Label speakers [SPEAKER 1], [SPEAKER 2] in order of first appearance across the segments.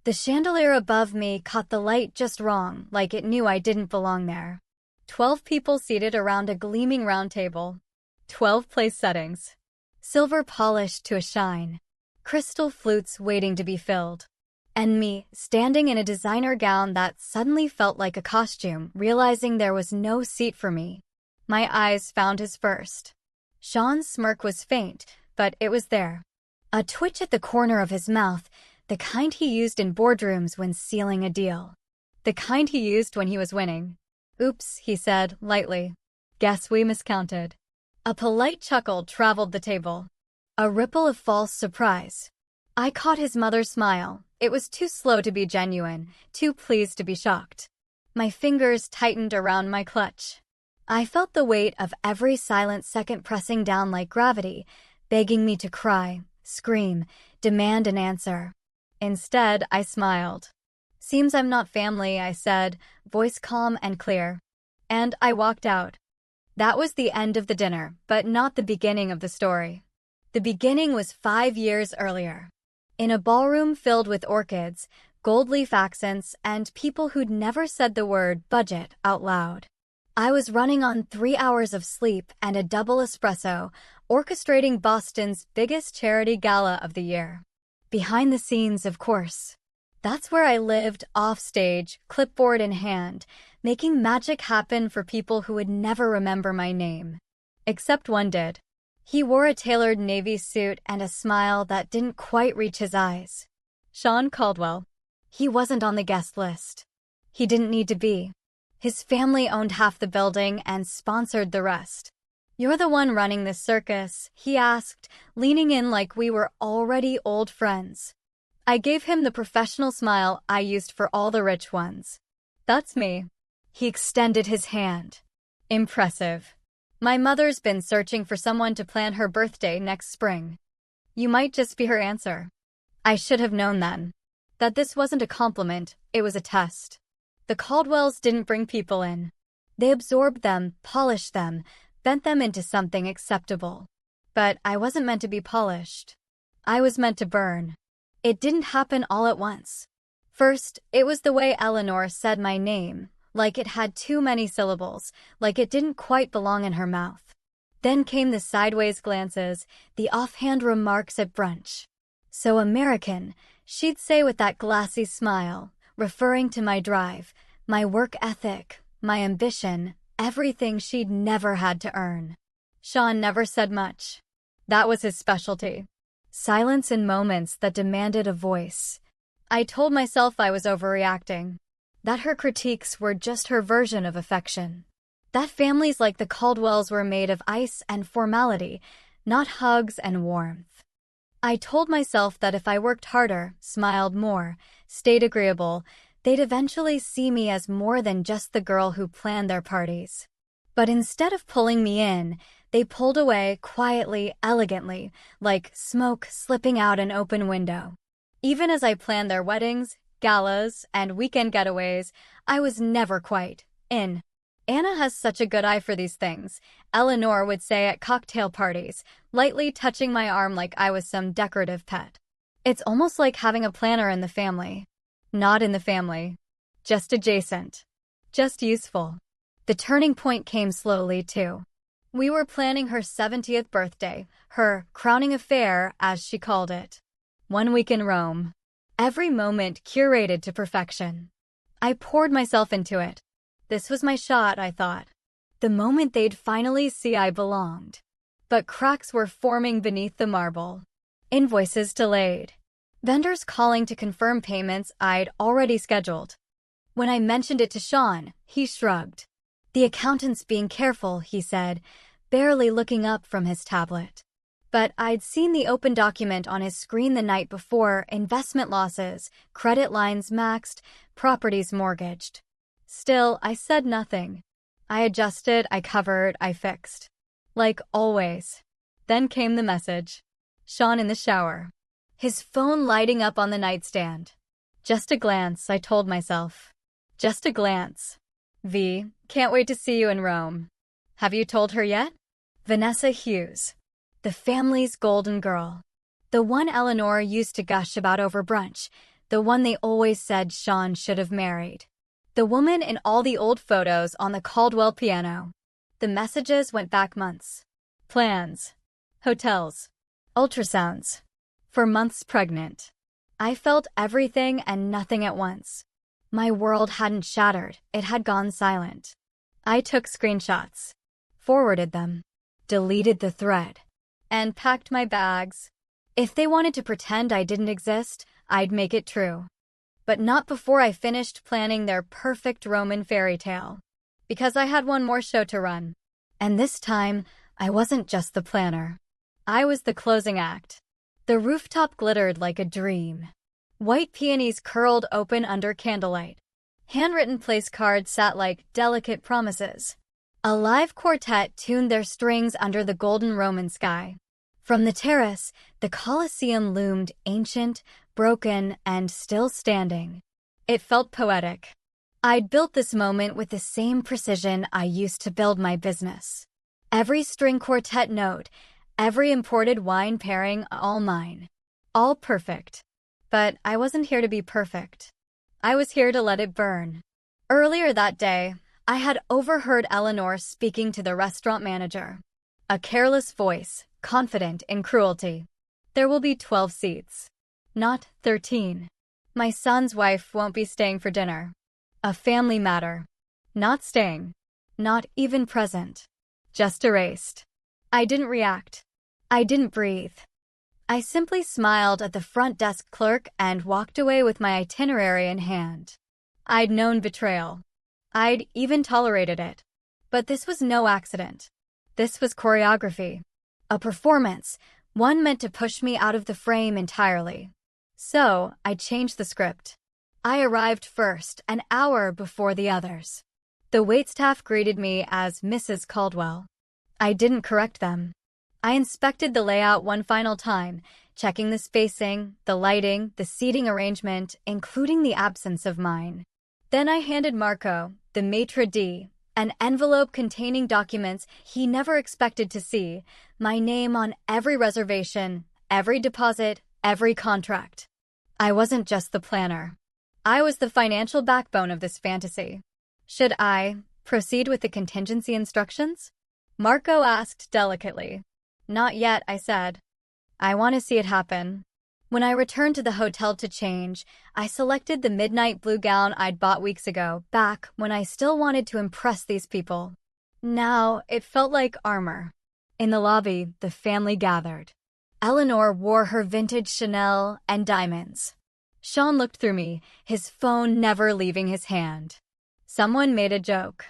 [SPEAKER 1] The chandelier above me caught the light just wrong, like it knew I didn't belong there. 12 people seated around a gleaming round table. 12 place settings. Silver polished to a shine. Crystal flutes waiting to be filled. And me, standing in a designer gown that suddenly felt like a costume, realizing there was no seat for me. My eyes found his first. Sean's smirk was faint, but it was there. A twitch at the corner of his mouth, the kind he used in boardrooms when sealing a deal. The kind he used when he was winning. "Oops," he said, lightly. "Guess we miscounted." A polite chuckle traveled the table. A ripple of false surprise. I caught his mother's smile. It was too slow to be genuine, too pleased to be shocked. My fingers tightened around my clutch. I felt the weight of every silent second pressing down like gravity, begging me to cry, scream, demand an answer. Instead, I smiled. "Seems I'm not family," I said, voice calm and clear. And I walked out. That was the end of the dinner, but not the beginning of the story. The beginning was 5 years earlier. In a ballroom filled with orchids, gold leaf accents, and people who'd never said the word budget out loud. I was running on 3 hours of sleep and a double espresso, orchestrating Boston's biggest charity gala of the year. Behind the scenes, of course. That's where I lived, off stage, clipboard in hand, making magic happen for people who would never remember my name. Except one did. He wore a tailored navy suit and a smile that didn't quite reach his eyes. Sean Caldwell. He wasn't on the guest list. He didn't need to be. His family owned half the building and sponsored the rest. "You're the one running this circus?" he asked, leaning in like we were already old friends. I gave him the professional smile I used for all the rich ones. "That's me." He extended his hand. "Impressive. My mother's been searching for someone to plan her birthday next spring. You might just be her answer." I should have known then. That this wasn't a compliment, it was a test. The Caldwells didn't bring people in. They absorbed them, polished them, bent them into something acceptable. But I wasn't meant to be polished. I was meant to burn. It didn't happen all at once. First, it was the way Eleanor said my name, like it had too many syllables, like it didn't quite belong in her mouth. Then came the sideways glances, the offhand remarks at brunch. "So American," she'd say with that glassy smile, referring to my drive, my work ethic, my ambition, everything she'd never had to earn. Sean never said much. That was his specialty. Silence in moments that demanded a voice. I told myself I was overreacting. That her critiques were just her version of affection. That families like the Caldwells were made of ice and formality, not hugs and warmth. I told myself that if I worked harder, smiled more, stayed agreeable, they'd eventually see me as more than just the girl who planned their parties. But instead of pulling me in, they pulled away quietly, elegantly, like smoke slipping out an open window. Even as I planned their weddings, galas, and weekend getaways, I was never quite in. "Anna has such a good eye for these things," Eleanor would say at cocktail parties, lightly touching my arm like I was some decorative pet. "It's almost like having a planner in the family." Not in the family. Just adjacent. Just useful. The turning point came slowly, too. We were planning her 70th birthday, her crowning affair, as she called it. 1 week in Rome. Every moment curated to perfection. I poured myself into it. This was my shot, I thought. The moment they'd finally see I belonged. But cracks were forming beneath the marble. Invoices delayed. Vendors calling to confirm payments I'd already scheduled. When I mentioned it to Sean, he shrugged. "The accountant's being careful," he said, barely looking up from his tablet. But I'd seen the open document on his screen the night before: investment losses, credit lines maxed, properties mortgaged. Still, I said nothing. I adjusted, I covered, I fixed. Like always. Then came the message. Sean in the shower. His phone lighting up on the nightstand. "Just a glance," I told myself. "Just a glance. V, can't wait to see you in Rome. Have you told her yet?" Vanessa Hughes. The family's golden girl. The one Eleanor used to gush about over brunch. The one they always said Sean should have married. The woman in all the old photos on the Caldwell piano. The messages went back months. Plans. Hotels. Ultrasounds. For months pregnant. I felt everything and nothing at once. My world hadn't shattered, it had gone silent. I took screenshots. Forwarded them. Deleted the thread. And packed my bags. If they wanted to pretend I didn't exist, I'd make it true. But not before I finished planning their perfect Roman fairy tale. Because I had one more show to run. And this time, I wasn't just the planner. I was the closing act. The rooftop glittered like a dream. White peonies curled open under candlelight. Handwritten place cards sat like delicate promises. A live quartet tuned their strings under the golden Roman sky. From the terrace, the Colosseum loomed ancient, broken, and still standing. It felt poetic. I'd built this moment with the same precision I used to build my business. Every string quartet note, every imported wine pairing, all mine. All perfect. But I wasn't here to be perfect. I was here to let it burn. Earlier that day, I had overheard Eleanor speaking to the restaurant manager. A careless voice, confident in cruelty. There will be 12 seats. Not 13. My son's wife won't be staying for dinner. A family matter. Not staying. Not even present. Just erased. I didn't react. I didn't breathe. I simply smiled at the front desk clerk and walked away with my itinerary in hand. I'd known betrayal. I'd even tolerated it. But this was no accident. This was choreography. A performance, one meant to push me out of the frame entirely. So, I changed the script. I arrived first, an hour before the others. The waitstaff greeted me as Mrs. Caldwell. I didn't correct them. I inspected the layout one final time, checking the spacing, the lighting, the seating arrangement, including the absence of mine. Then I handed Marco, the maitre d', an envelope containing documents he never expected to see, my name on every reservation, every deposit, every contract. I wasn't just the planner. I was the financial backbone of this fantasy. Should I proceed with the contingency instructions? Marco asked delicately. Not yet, I said. I want to see it happen. When I returned to the hotel to change, I selected the midnight blue gown I'd bought weeks ago, back when I still wanted to impress these people. Now, it felt like armor. In the lobby, the family gathered. Eleanor wore her vintage Chanel and diamonds. Sean looked through me, his phone never leaving his hand. Someone made a joke.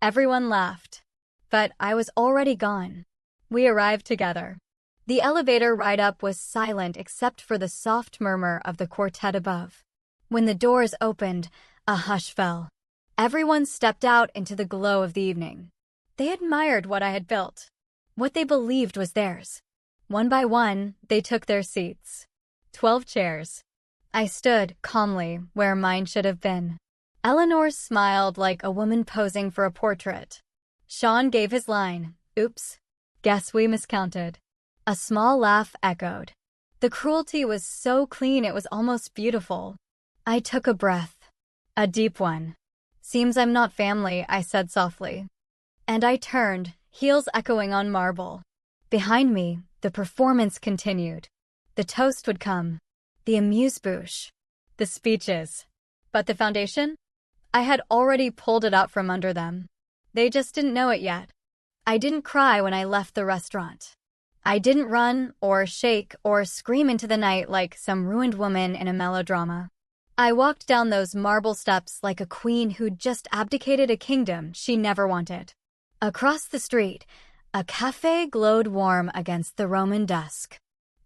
[SPEAKER 1] Everyone laughed. But I was already gone. We arrived together. The elevator ride up was silent except for the soft murmur of the quartet above. When the doors opened, a hush fell. Everyone stepped out into the glow of the evening. They admired what I had built, what they believed was theirs. One by one, they took their seats. 12 chairs. I stood calmly where mine should have been. Eleanor smiled like a woman posing for a portrait. Sean gave his line. Oops. Guess we miscounted. A small laugh echoed. The cruelty was so clean it was almost beautiful. I took a breath. A deep one. Seems I'm not family, I said softly. And I turned, heels echoing on marble. Behind me, the performance continued. The toast would come. The amuse-bouche. The speeches. But the foundation? I had already pulled it out from under them. They just didn't know it yet. I didn't cry when I left the restaurant. I didn't run or shake or scream into the night like some ruined woman in a melodrama. I walked down those marble steps like a queen who'd just abdicated a kingdom she never wanted. Across the street, a café glowed warm against the Roman dusk.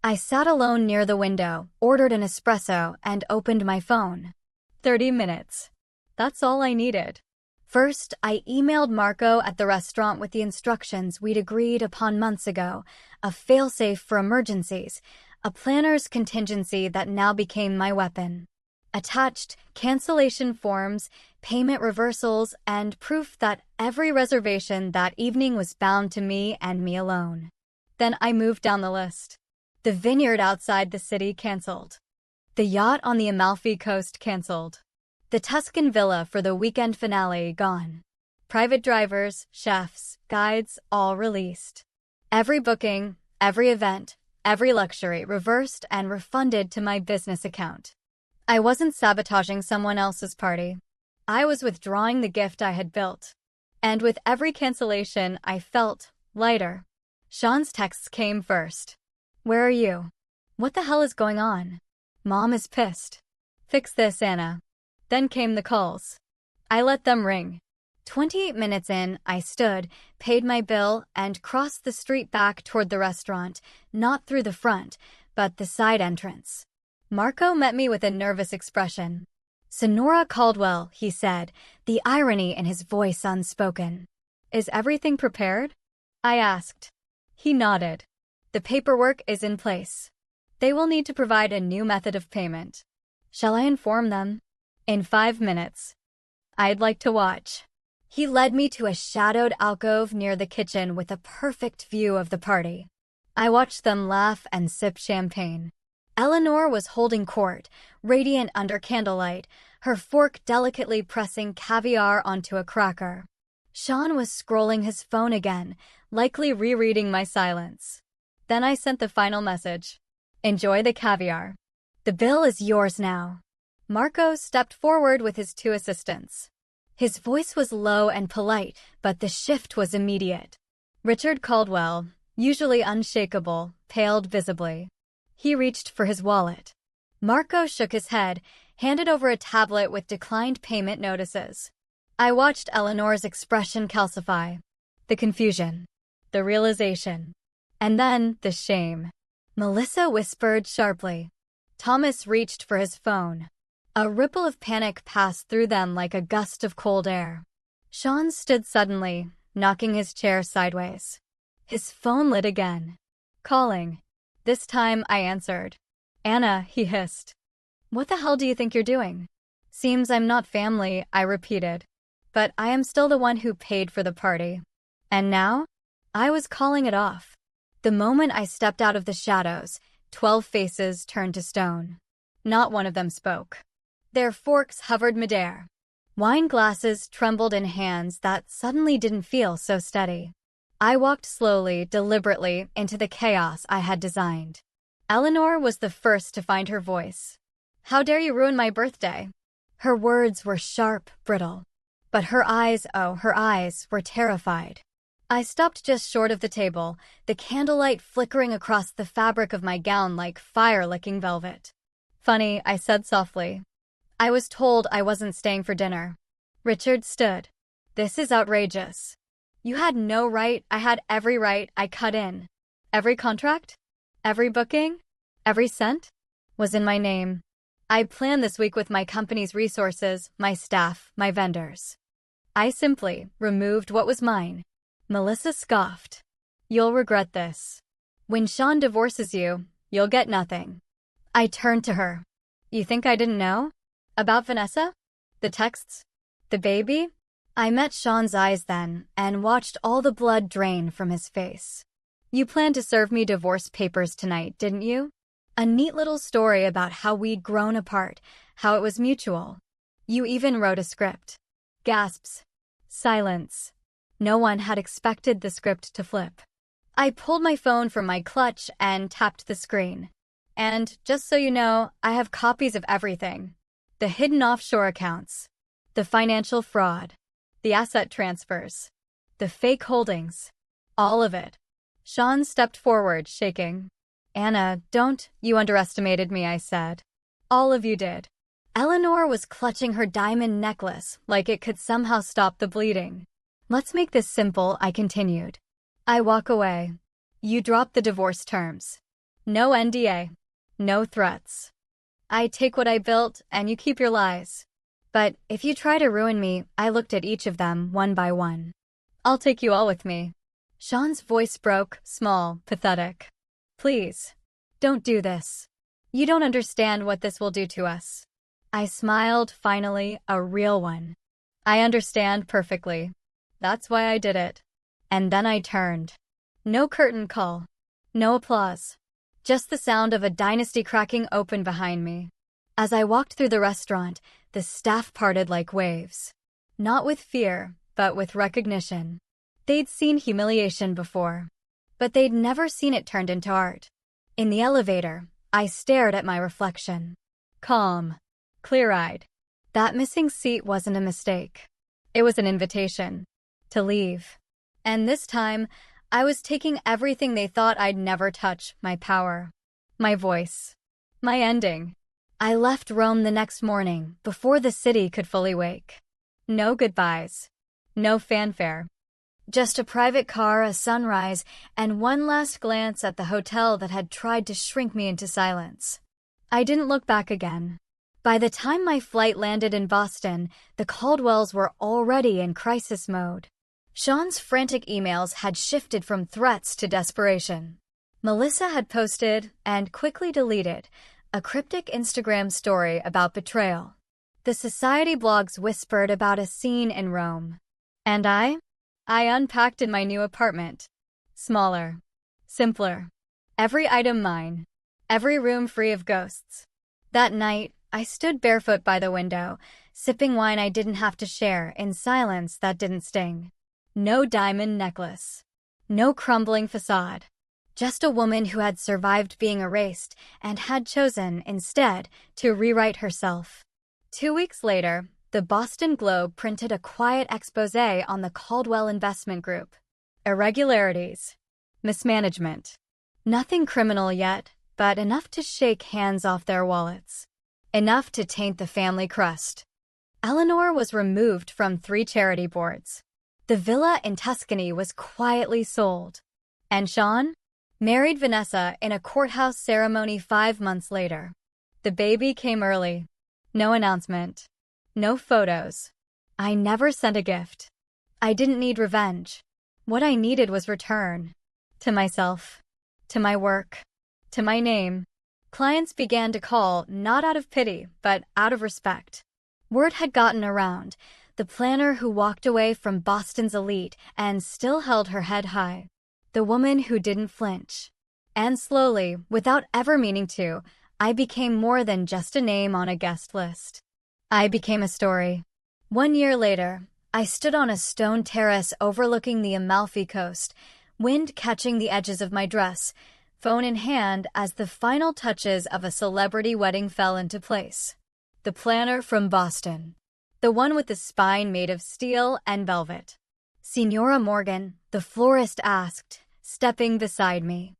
[SPEAKER 1] I sat alone near the window, ordered an espresso, and opened my phone. 30 minutes. That's all I needed. First, I emailed Marco at the restaurant with the instructions we'd agreed upon months ago, a failsafe for emergencies, a planner's contingency that now became my weapon. Attached, cancellation forms, payment reversals, and proof that every reservation that evening was bound to me and me alone. Then I moved down the list. The vineyard outside the city canceled. The yacht on the Amalfi Coast cancelled. The Tuscan villa for the weekend finale gone. Private drivers, chefs, guides, all released. Every booking, every event, every luxury reversed and refunded to my business account. I wasn't sabotaging someone else's party. I was withdrawing the gift I had built. And with every cancellation, I felt lighter. Sean's texts came first. Where are you? What the hell is going on? Mom is pissed. Fix this, Anna. Then came the calls. I let them ring. 28 minutes in, I stood, paid my bill, and crossed the street back toward the restaurant, not through the front, but the side entrance. Marco met me with a nervous expression. Sonora Caldwell, he said, the irony in his voice unspoken. Is everything prepared? I asked. He nodded. The paperwork is in place. They will need to provide a new method of payment. Shall I inform them? In 5 minutes. I'd like to watch. He led me to a shadowed alcove near the kitchen with a perfect view of the party. I watched them laugh and sip champagne. Eleanor was holding court, radiant under candlelight, her fork delicately pressing caviar onto a cracker. Sean was scrolling his phone again, likely rereading my silence. Then I sent the final message. Enjoy the caviar. The bill is yours now. Marco stepped forward with his 2 assistants. His voice was low and polite, but the shift was immediate. Richard Caldwell, usually unshakable, paled visibly. He reached for his wallet. Marco shook his head, handed over a tablet with declined payment notices. I watched Eleanor's expression calcify. The confusion. The realization. And then the shame. Melissa whispered sharply. Thomas reached for his phone. A ripple of panic passed through them like a gust of cold air. Sean stood suddenly, knocking his chair sideways. His phone lit again. Calling. This time I answered. Anna, he hissed. What the hell do you think you're doing? Seems I'm not family, I repeated. But I am still the one who paid for the party. And now? I was calling it off. The moment I stepped out of the shadows, 12 faces turned to stone. Not one of them spoke. Their forks hovered midair. Wine glasses trembled in hands that suddenly didn't feel so steady. I walked slowly, deliberately, into the chaos I had designed. Eleanor was the first to find her voice. How dare you ruin my birthday? Her words were sharp, brittle. But her eyes were terrified. I stopped just short of the table, the candlelight flickering across the fabric of my gown like fire-licking velvet. Funny, I said softly. I was told I wasn't staying for dinner. Richard stood. This is outrageous. You had no right, I had every right, I cut in. Every contract? Every booking? Every cent? Was in my name. I planned this week with my company's resources, my staff, my vendors. I simply removed what was mine. Melissa scoffed. You'll regret this. When Sean divorces you, you'll get nothing. I turned to her. You think I didn't know? About Vanessa? The texts? The baby? I met Sean's eyes then and watched all the blood drain from his face. You planned to serve me divorce papers tonight, didn't you? A neat little story about how we'd grown apart, how it was mutual. You even wrote a script. Gasps. Silence. No one had expected the script to flip. I pulled my phone from my clutch and tapped the screen. And, just so you know, I have copies of everything. The hidden offshore accounts. The financial fraud. The asset transfers. The fake holdings. All of it. Sean stepped forward, shaking. Anna, don't. You underestimated me, I said. All of you did. Eleanor was clutching her diamond necklace like it could somehow stop the bleeding. Let's make this simple, I continued. I walk away. You drop the divorce terms. No NDA. No threats. I take what I built, and you keep your lies. But if you try to ruin me, I looked at each of them one by one. I'll take you all with me. Sean's voice broke, small, pathetic. Please, don't do this. You don't understand what this will do to us. I smiled, finally, a real one. I understand perfectly. That's why I did it. And then I turned. No curtain call. No applause. Just the sound of a dynasty cracking open behind me. As I walked through the restaurant, the staff parted like waves. Not with fear, but with recognition. They'd seen humiliation before, but they'd never seen it turned into art. In the elevator, I stared at my reflection. Calm, clear-eyed. That missing seat wasn't a mistake. It was an invitation to leave. And this time, I was taking everything they thought I'd never touch: my power, my voice, my ending. I left Rome the next morning, before the city could fully wake. No goodbyes, no fanfare. Just a private car, a sunrise, and one last glance at the hotel that had tried to shrink me into silence. I didn't look back again. By the time my flight landed in Boston, the Caldwells were already in crisis mode. Sean's frantic emails had shifted from threats to desperation. Melissa had posted, and quickly deleted, a cryptic Instagram story about betrayal. The society blogs whispered about a scene in Rome. And I unpacked in my new apartment. Smaller, simpler. Every item mine. Every room free of ghosts. That night, I stood barefoot by the window, sipping wine I didn't have to share in silence that didn't sting. No diamond necklace. No crumbling facade. Just a woman who had survived being erased and had chosen, instead, to rewrite herself. 2 weeks later, the Boston Globe printed a quiet exposé on the Caldwell Investment Group. Irregularities. Mismanagement. Nothing criminal yet, but enough to shake hands off their wallets. Enough to taint the family crust. Eleanor was removed from 3 charity boards. The villa in Tuscany was quietly sold. And Sean married Vanessa in a courthouse ceremony 5 months later. The baby came early. No announcement. No photos. I never sent a gift. I didn't need revenge. What I needed was return. To myself. To my work. To my name. Clients began to call, not out of pity, but out of respect. Word had gotten around. The planner who walked away from Boston's elite and still held her head high. The woman who didn't flinch. And slowly, without ever meaning to, I became more than just a name on a guest list. I became a story. 1 year later, I stood on a stone terrace overlooking the Amalfi Coast, wind catching the edges of my dress, phone in hand as the final touches of a celebrity wedding fell into place. The planner from Boston. The one with the spine made of steel and velvet. Signora Morgan, the florist asked, stepping beside me.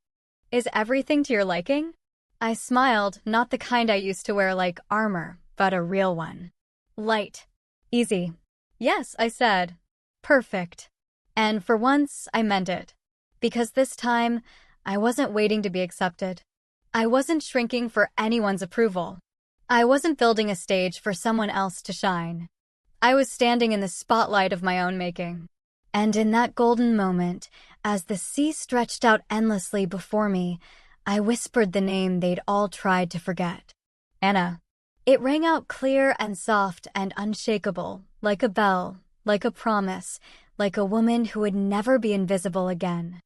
[SPEAKER 1] Is everything to your liking? I smiled, not the kind I used to wear like armor, but a real one. Light. Easy. Yes, I said. Perfect. And for once, I meant it. Because this time, I wasn't waiting to be accepted. I wasn't shrinking for anyone's approval. I wasn't building a stage for someone else to shine. I was standing in the spotlight of my own making. And in that golden moment, as the sea stretched out endlessly before me, I whispered the name they'd all tried to forget. Anna. It rang out clear and soft and unshakable, like a bell, like a promise, like a woman who would never be invisible again.